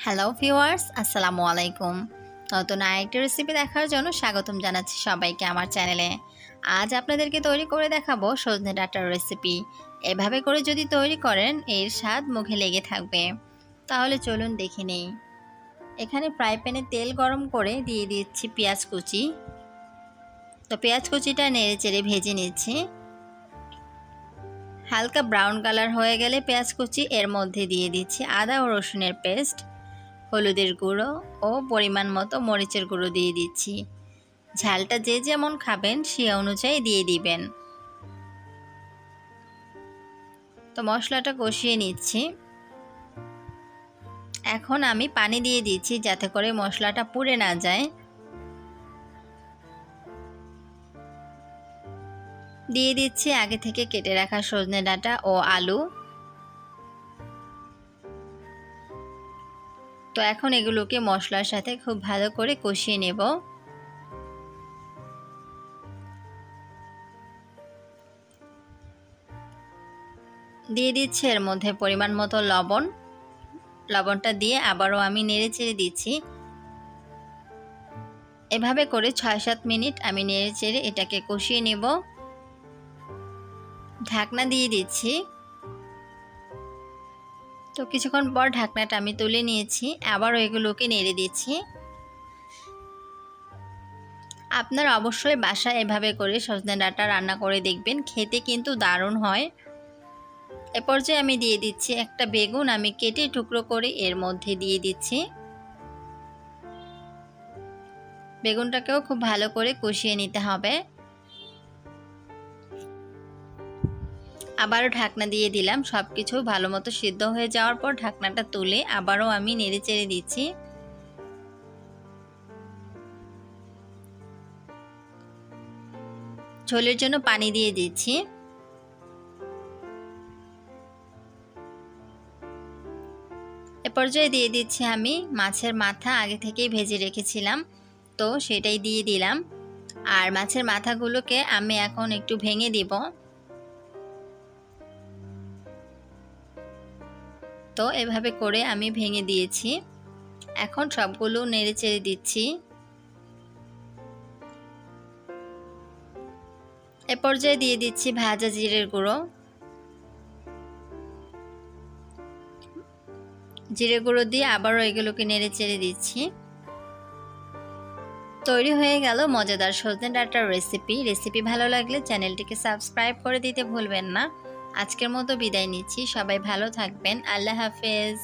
Hello viewers, আসসালামু আলাইকুম। নতুন আরেকটি রেসিপি দেখার জন্য স্বাগতম জানাচ্ছি সবাইকে আমার চ্যানেলে। আজ আপনাদেরকে তৈরি করে দেখাবো সজনে ডাঁটার রেসিপি। এভাবে করে যদি তৈরি করেন এর স্বাদ মুখে লেগে থাকবে। তাহলে চলুন দেখে নেই। এখানে ফ্রাই প্যানে তেল গরম করে দিয়ে দিচ্ছি পেঁয়াজ কুচি। তো পেঁয়াজ কুচিটা নেড়ে চেড়ে ভেজে নিচ্ছি। হালকা ব্রাউন কালার হয়ে গেলে পেঁয়াজ কুচি এর মধ্যে দিয়ে দিচ্ছি আদা ও রসুনের পেস্ট, হলুদের গুঁড়ো ও পরিমাণ মতো মরিচের গুঁড়ো দিয়ে দিচ্ছি। ঝালটা যে যেমন খাবেন সে অনুযায়ী দিয়ে দিবেন। তো মশলাটা কষিয়ে নিচ্ছি। এখন আমি পানি দিয়ে দিচ্ছি যাতে করে মশলাটা পুড়ে না যায়। দিয়ে দিচ্ছি আগে থেকে কেটে রাখা সজনে ডাঁটা ও আলু। তো এখন এগুলোকে মশলার সাথে খুব ভালো করে কষিয়ে নেব। দিয়ে দিচ্ছি এর মধ্যে পরিমাণ মতো লবণ। লবণটা দিয়ে আবারও আমি নেড়ে চেড়ে দিচ্ছি। এভাবে করে ৬-৭ মিনিট আমি নেড়ে চেড়ে এটাকে কষিয়ে নেব। ঢাকনা দিয়ে দিচ্ছি। তো কিছুক্ষণ পর ঢাকনাটা আমি তুলে নিয়েছি, আবারও এগুলোকে নেড়ে দিচ্ছি। আপনারা অবশ্যই বাসায় এভাবে করে সজনে ডাঁটা রান্না করে দেখবেন, খেতে কিন্তু দারুণ হয়। এ পর্যায়ে আমি দিয়ে দিচ্ছি একটা বেগুন আমি কেটে টুকরো করে এর মধ্যে দিয়ে দিচ্ছি। বেগুনটাকেও খুব ভালো করে কষিয়ে নিতে হবে। আবারও ঢাকনা দিয়ে দিলাম। সব কিছু ভালো মতো সিদ্ধ হয়ে যাওয়ার পর ঢাকনাটা তুলে আবারও আমি নেড়ে চেড়ে দিচ্ছি। ঝোলের জন্য পানি দিয়ে দিচ্ছি। এ পর্যায়ে দিয়ে দিচ্ছি আমি মাছের মাথা আগে থেকেই ভেজে রেখেছিলাম, তো সেটাই দিয়ে দিলাম। আর মাছের মাথাগুলোকে আমি এখন একটু ভেঙে দিব। তো এভাবে করে আমি ভেঙে দিয়েছি। এখন সবগুলো নেড়ে চেড়ে দিচ্ছি। এ পর্যায়ে দিয়ে দিচ্ছি ভাজা জিরের গুঁড়ো। জিরে গুঁড়ো দিয়ে আবারও এগুলোকে নেড়ে চেড়ে দিচ্ছি। তৈরি হয়ে গেল মজাদার সজনে ডাঁটার রেসিপি ভালো লাগলে চ্যানেলটিকে সাবস্ক্রাইব করে দিতে ভুলবেন না। আজকের মতো বিদায় নিচ্ছি। সবাই ভালো থাকবেন। আল্লাহ হাফেজ।